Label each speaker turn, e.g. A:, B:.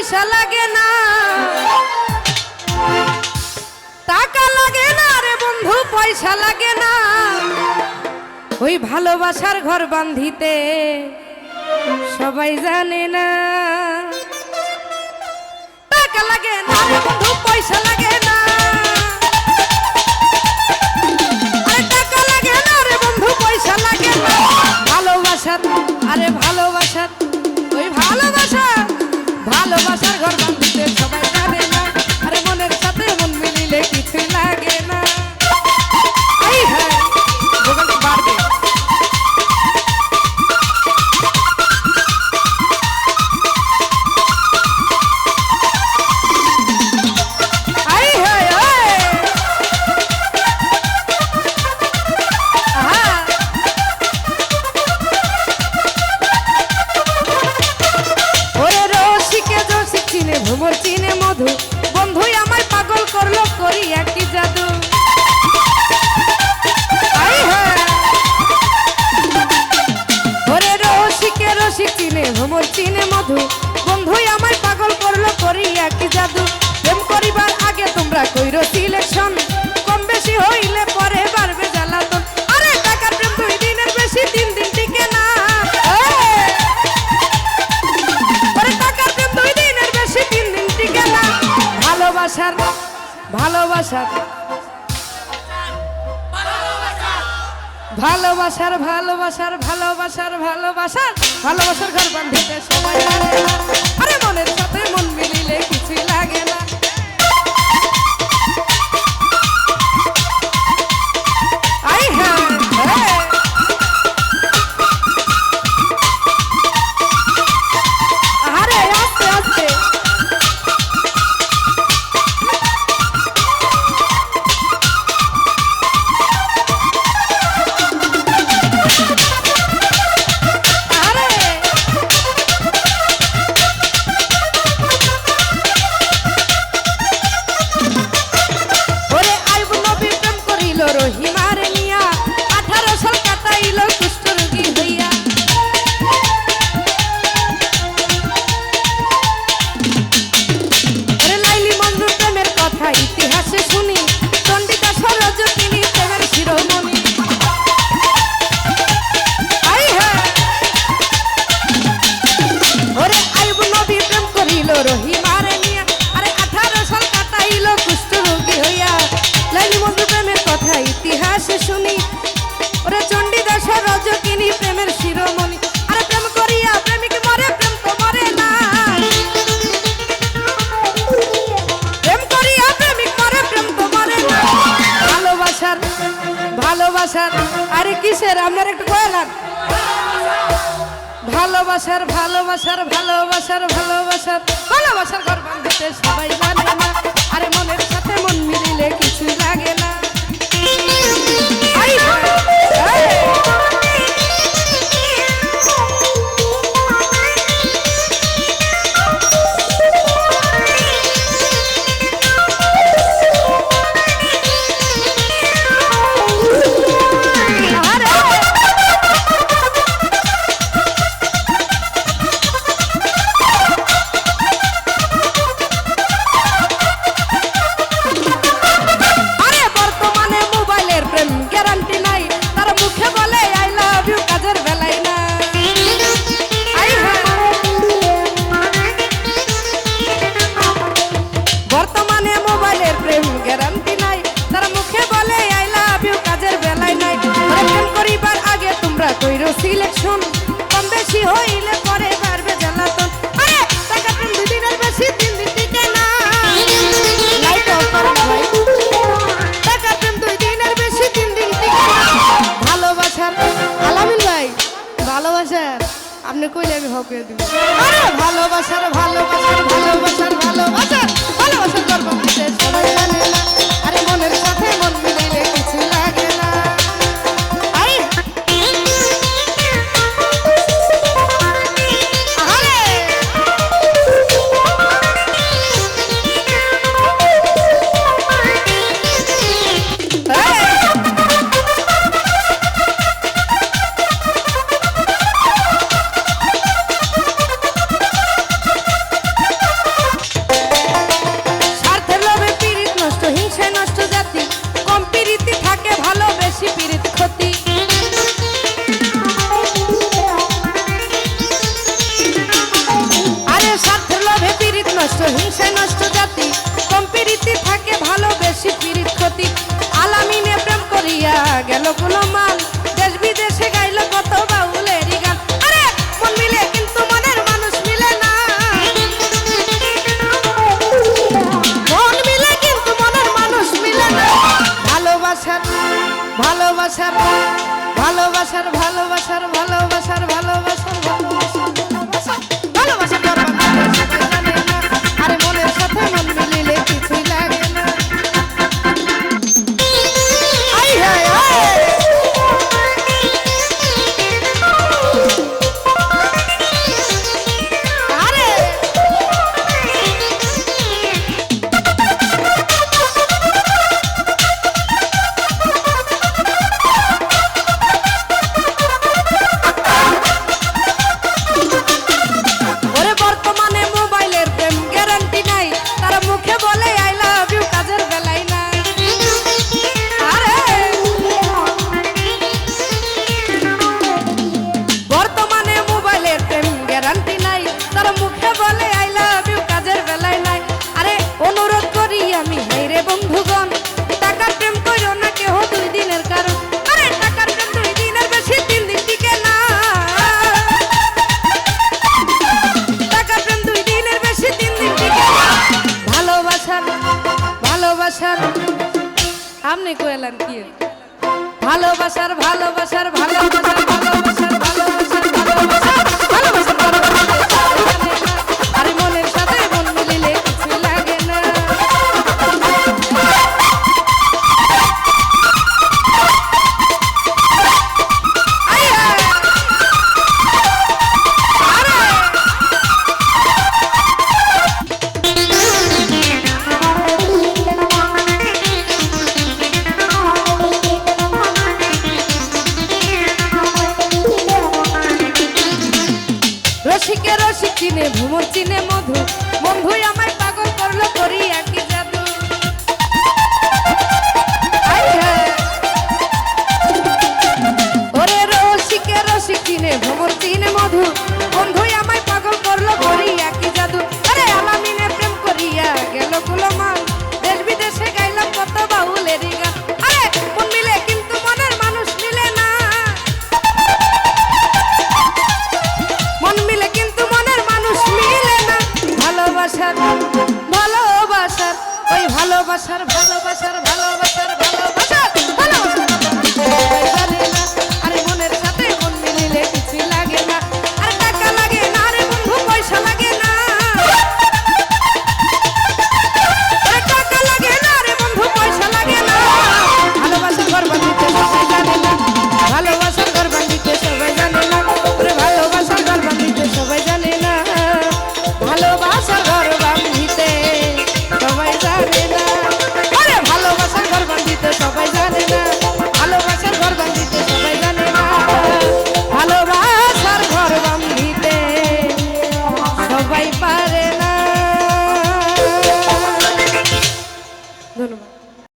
A: পয়সা লাগে না, টাকা লাগে না রে বন্ধু, পয়সা লাগে না। ওই ভালোবাসার ঘর বাঁধিতে সবাই জানে না। টাকা লাগে না রে বন্ধু, পয়সা লাগে না, আরে টাকা লাগে না রে বন্ধু, পয়সা লাগে না। ভালোবাসার, আরে ভালোবাসার, ওই ভালোবাসার ঘর বাঁধিতে সবাই জানে না। আরে মনের সাথে মন মিলিলে কিছু লাগে না। এই হ্যাঁ, দোকানটা বাড়বে। ভ্রমর চিনে মধু, বন্ধুই আমায় পাগল করলো করি একই জাদু। ওরে রসিকে রসিক চিনে ভ্রমর চিনে মধু, বন্ধুই আমায় পাগল করলো করি একই জাদু। প্রেম করিবার আগে তোমরা কইরো সিলেকশন, কম বেশি হইলে পরে বাড়বে জ্বালাতন। আরে টাকার প্রেম 2 দিনের বেশি 3 দিন টিকে না। ভালোবাসার ভালোবাসার ভালোবাসার ভালোবাসার ভালোবাসার ভালোবাসার ভালোবাসার ঘর বাঁধিতে সবাই জানে না। আরে মনের সাথে মন মিলিলে কিছুই লাগে না। আই হ্যাঁ, আরে আস্তে আস্তে রহিমারে নিয়া 18 সাল কাটাইল কুষ্ঠ রোগী হইয়া। আরে লাইলি মজনু প্রেমের কথা ইতিহাসে শুনি, চন্ডিকা সরোজিনী প্রেমের শিরোমণি। ওরে আইব নবী প্রেম করিল রহিমারে নিয়া, আরে 18 সাল কাটাইল কুষ্ঠ রোগী হইয়া। লাইলি মজনু প্রেমের কথা ইতিহাসে শুনি, ওরে চণ্ডীদাস সরোজিনী প্রেমের শিরোমণি। আরে প্রেম করিয়া প্রেমিক মরে, প্রেম তো মরে না। প্রেম করিয়া প্রেমিক মরে, প্রেম তো মরে না। ভালোবাসার ভালোবাসার, আরে কিসের আপনার একটু কয়লাম। ভালোবাসার ভালোবাসার ভালোবাসার ভালোবাসার ভালোবাসার ঘর বাঁধিতে সবাই জানে না। আরে মনের সাথে মন মিলিলে কিছুই লাগে না। কইরো সিলেকশন, কম বেশি হইলে পরে বাড়বে জ্বালাতন। আরে টাকা প্রেম 2 দিনের বেশি 3 দিন টিকে না। লাইট অফ করো ভাই। টাকা প্রেম 2 দিনের বেশি 3 দিন টিকে না। ভালোবাসার আলামিন ভাই, ভালোবাসার আপনি কইলে আমি হক করে দিব। আরে ভালোবাসার ভালোবাসার ভালোবাসার ভালোবাসার ভালোবাসার ঘর বাঁধিতে সবাই জানে না। আরে মনের সাথে মন মিলাইলে কিছু লাগে না। হিংসায় নষ্ট জাতি কম প্রীতি থাকে ভালো বেশি পীড়িত ক্ষতি আলামিনে প্রেম করিয়া গেল গুলমান দেশ বিদেশে গাইল কত বাউলেরই গান আরে মন মিলে কিন্তু মনের মানুষ মিলে না মন মিলে কিন্তু মনের মানুষ মিলে না ভালোবাসার ভালোবাসার ভালোবাসার ভালোবাসার ভালোবাসার ভালোবাসার ভালোবাসার ভালোবাসার আরে মনের সাথে মন মিলিলে কিছুই লাগে না আই হায় হায় আরে ওরে বর্তমানে মোবাইলের প্রেম গ্যারান্টি নাই তারা মুখে বলে আই লাভ ইউ কাজের বেলায় না আরে বর্তমানে মোবাইলের প্রেম গ্যারান্টি নাই তারা মুখে বলে আই লাভ ইউ কাজের বেলায় নাই আরে অনুরোধ করি আমি হাই রে বন্ধুগণ টাকার প্রেম কইরো না কেহ 2 দিনের কারণ আরে টাকার প্রেম 2 দিনের বেশি 3 দিন টিকে না টাকার প্রেম 2 দিনের বেশি 3 দিন টিকে না ভালোবাসার ভালোবাসার আপনি কইলেন কি ভালোবাসার ভালোবাসার ভালোবাসার ভালোবাসার ভালোবাসার ভালোবাসার ভালোবাসার আরে মনের সাথে মন মিলিলে কিছু লাগে না আয় হায় আরে রসিকে রসিক চিনে ভ্রমর চিনে মধু বন্ধুই আমায় পাগল করলো করি একই জাদু আয় হায়। ওরে রসিকে রসিক চিনে ভ্রমর চিনে মধু বন্ধুই আমায়